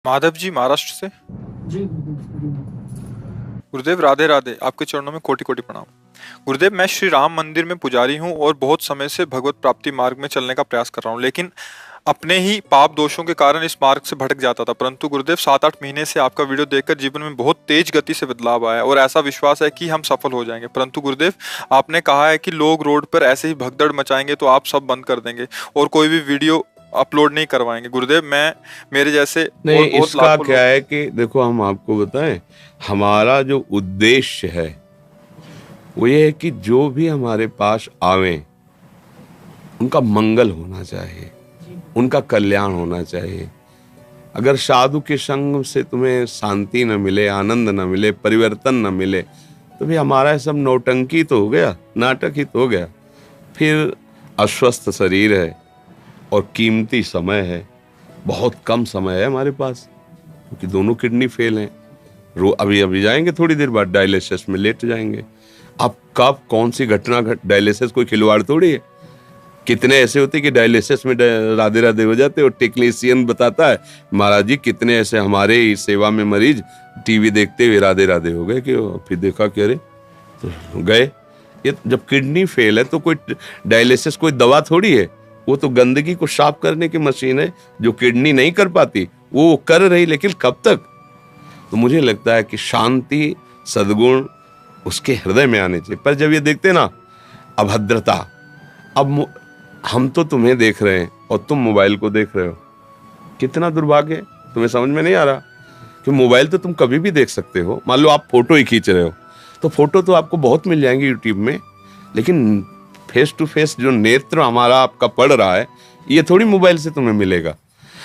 माधव जी महाराष्ट्र से। जी। गुरुदेव राधे राधे, आपके चरणों में कोटि कोटि प्रणाम। गुरुदेव, मैं श्री राम मंदिर में पुजारी हूँ और बहुत समय से भगवत प्राप्ति मार्ग में चलने का प्रयास कर रहा हूँ, लेकिन अपने ही पाप दोषों के कारण इस मार्ग से भटक जाता था। परंतु गुरुदेव 7-8 महीने से आपका वीडियो देखकर जीवन में बहुत तेज गति से बदलाव आया और ऐसा विश्वास है कि हम सफल हो जाएंगे। परंतु गुरुदेव, आपने कहा है कि लोग रोड पर ऐसे ही भगदड़ मचाएंगे तो आप सब बंद कर देंगे और कोई भी वीडियो अपलोड नहीं करवाएंगे। गुरुदेव, मैं मेरे जैसे नहीं, और बहुत इसका लाखों क्या लोग। है कि देखो, हम आपको बताएं, हमारा जो उद्देश्य है वो ये है कि जो भी हमारे पास आवे उनका मंगल होना चाहिए, उनका कल्याण होना चाहिए। अगर साधु के संग से तुम्हें शांति न मिले, आनंद न मिले, परिवर्तन न मिले, तो भी हमारा सब नौटंकी तो हो गया, नाटक ही तो हो गया। फिर अस्वस्थ शरीर है और कीमती समय है, बहुत कम समय है हमारे पास, क्योंकि दोनों किडनी फेल हैं। अभी जाएंगे, थोड़ी देर बाद डायलिसिस में लेट जाएंगे। अब कब कौन सी घटना डायलिसिस कोई खिलवाड़ थोड़ी है। कितने ऐसे होते कि डायलिसिस में राधे राधे हो जाते और टेक्नीशियन बताता है, महाराज जी कितने ऐसे हमारे ही सेवा में मरीज टीवी देखते हुए राधे राधे हो गए, कि फिर देखा कि अरे तो गए। ये जब किडनी फेल है तो कोई डायलिसिस कोई दवा थोड़ी है, वो तो गंदगी को साफ करने की मशीन है। जो किडनी नहीं कर पाती वो कर रही, लेकिन कब तक। तो मुझे लगता है कि शांति, सद्गुण उसके हृदय में आने चाहिए। पर जब ये देखते ना अभद्रता, अब हम तो तुम्हें देख रहे हैं और तुम मोबाइल को देख रहे हो, कितना दुर्भाग्य है। तुम्हें समझ में नहीं आ रहा कि मोबाइल तो तुम कभी भी देख सकते हो। मान लो आप फोटो ही खींच रहे हो तो फोटो तो आपको बहुत मिल जाएंगी यूट्यूब में, लेकिन फेस टू फेस जो नेत्र हमारा आपका पड़ रहा है, ये थोड़ी मोबाइल से तुम्हें मिलेगा।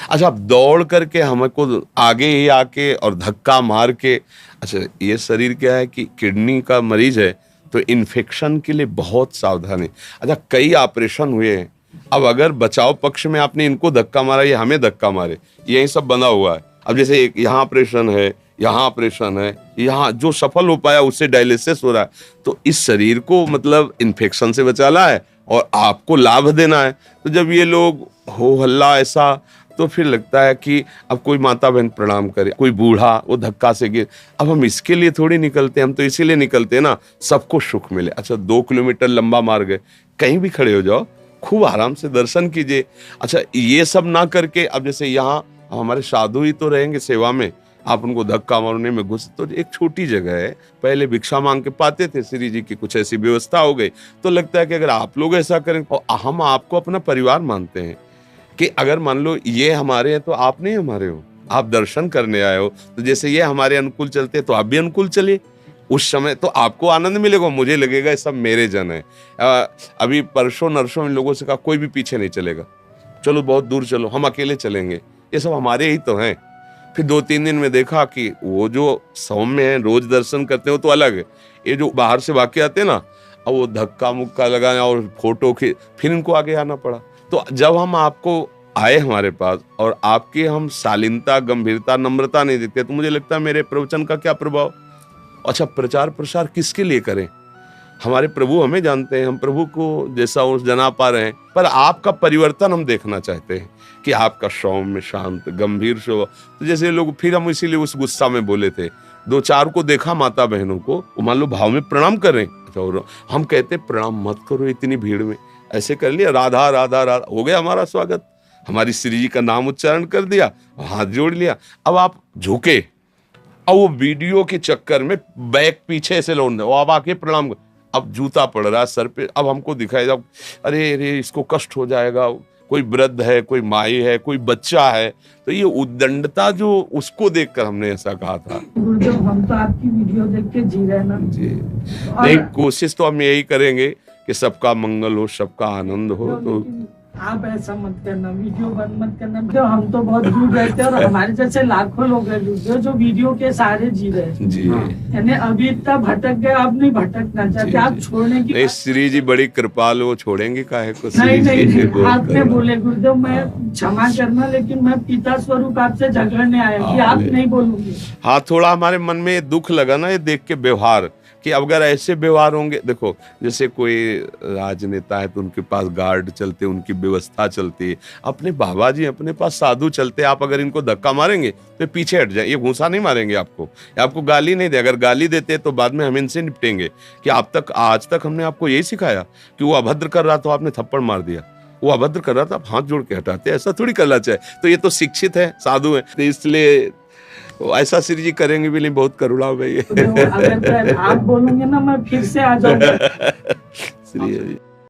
अच्छा, आप दौड़ करके हमको आगे ही आके और धक्का मार के, अच्छा ये शरीर क्या है कि किडनी का मरीज है तो इन्फेक्शन के लिए बहुत सावधान है। अच्छा, कई ऑपरेशन हुए हैं, अब अगर बचाव पक्ष में आपने इनको धक्का मारा, ये हमें धक्का मारे, यही सब बना हुआ है। अब जैसे यहाँ ऑपरेशन है, यहाँ ऑपरेशन है, यहाँ जो सफल हो पाया उससे डायलिसिस हो रहा है। तो इस शरीर को मतलब इन्फेक्शन से बचाना है और आपको लाभ देना है। तो जब ये लोग हो हल्ला ऐसा, तो फिर लगता है कि अब कोई माता बहन प्रणाम करे, कोई बूढ़ा वो धक्का से गिर। अब हम इसके लिए थोड़ी निकलते, हम तो इसीलिए निकलते हैं ना, सबको सुख मिले। अच्छा, 2 किलोमीटर लंबा मार्ग है, कहीं भी खड़े हो जाओ, खूब आराम से दर्शन कीजिए। अच्छा, ये सब ना करके अब जैसे यहाँ हमारे साधु ही तो रहेंगे सेवा में, आप उनको धक्का मारने में घुस, तो एक छोटी जगह है, पहले भिक्षा मांग के पाते थे, श्री जी की कुछ ऐसी व्यवस्था हो गई। तो लगता है कि अगर आप लोग ऐसा करें, और हम आपको अपना परिवार मानते हैं, कि अगर मान लो ये हमारे हैं तो आप नहीं हमारे हो, आप दर्शन करने आए हो, तो जैसे ये हमारे अनुकूल चलते हैं तो आप भी अनुकूल चलिए। उस समय तो आपको आनंद मिलेगा, मुझे लगेगा ये सब मेरे जन है। अभी परसों नरसों इन लोगों से कहा कोई भी पीछे नहीं चलेगा, चलो बहुत दूर चलो, हम अकेले चलेंगे, ये सब हमारे ही तो हैं। फिर 2-3 दिन में देखा कि वो जो सौम्य है, रोज दर्शन करते हो तो अलग है, ये जो बाहर से वाकई आते हैं ना, अब वो धक्का मुक्का लगाना और फोटो के, फिर इनको आगे आना पड़ा। तो जब हम आपको आए हमारे पास और आपके हम शालीनता, गंभीरता, नम्रता नहीं देते, तो मुझे लगता है मेरे प्रवचन का क्या प्रभाव। अच्छा, प्रचार प्रसार किसके लिए करें? हमारे प्रभु हमें जानते हैं, हम प्रभु को जैसा उस जना पा रहे हैं, पर आपका परिवर्तन हम देखना चाहते हैं कि आपका सौम्य, शांत, गंभीर स्वभाव। तो जैसे लोग, फिर हम इसीलिए उस गुस्सा में बोले थे, 2-4 को देखा माता बहनों को, मान लो भाव में प्रणाम कर रहे हैं, तो हम कहते प्रणाम मत करो इतनी भीड़ में, ऐसे कर लिया, राधा राधा राधा, हो गया हमारा स्वागत, हमारी श्री जी का नाम उच्चारण कर दिया, हाथ जोड़ लिया। अब आप झुके, अब वो वीडियो के चक्कर में बैक पीछे से लौट, अब आके प्रणाम, अब जूता पड़ रहा है सर पे, अब हमको दिखाई जब, अरे अरे इसको कष्ट हो जाएगा, कोई वृद्ध है, कोई माई है, कोई बच्चा है, तो ये उद्दंडता जो, उसको देखकर हमने ऐसा कहा था। गुरुदेव, हम तो आपकी वीडियो देख के जी रहे ना जी, नहीं, कोशिश तो हम यही करेंगे कि सबका मंगल हो, सबका आनंद हो। तो आप ऐसा मत करना, वीडियो बंद मत करना। तो हम तो बहुत दूर रहते हैं और हमारे जैसे लाखों लोग हैं जो वीडियो के सहारे जी रहे हैं। जी, यानी अभी इतना भटक गए, अब नहीं भटकना चाहते, आप छोड़ने की नहीं, श्री जी बड़ी कृपाल, वो छोड़ेंगे काहे को। नहीं नहीं, आपने बोले गुरुदेव मैं क्षमा करना, लेकिन मैं पिता स्वरूप आपसे झगड़ने आया कि आप नहीं बोलूंगी। हाँ, थोड़ा हमारे मन में दुख लगा ना ये देख के व्यवहार, कि अगर ऐसे व्यवहार होंगे, देखो जैसे कोई राजनेता है तो उनके पास गार्ड चलते, उनकी व्यवस्था चलती है। अपने बाबा जी अपने पास साधु चलते, आप अगर इनको धक्का मारेंगे तो पीछे हट जाए, ये घूंसा नहीं मारेंगे आपको, आपको गाली नहीं दे। अगर गाली देते तो बाद में हम इनसे निपटेंगे कि आज तक हमने आपको यही सिखाया कि वो अभद्र कर रहा तो आपने थप्पड़ मार दिया, वो अभद्र कर रहा था आप हाथ जोड़ के हटाते, ऐसा थोड़ी करना चाहिए। तो ये तो शिक्षित है, साधु है, तो इसलिए ऐसा श्री जी करेंगे भी नहीं, बहुत करुणा भाई। तो अगर आप बोलोगे ना मैं फिर से आ जाऊंगा। श्री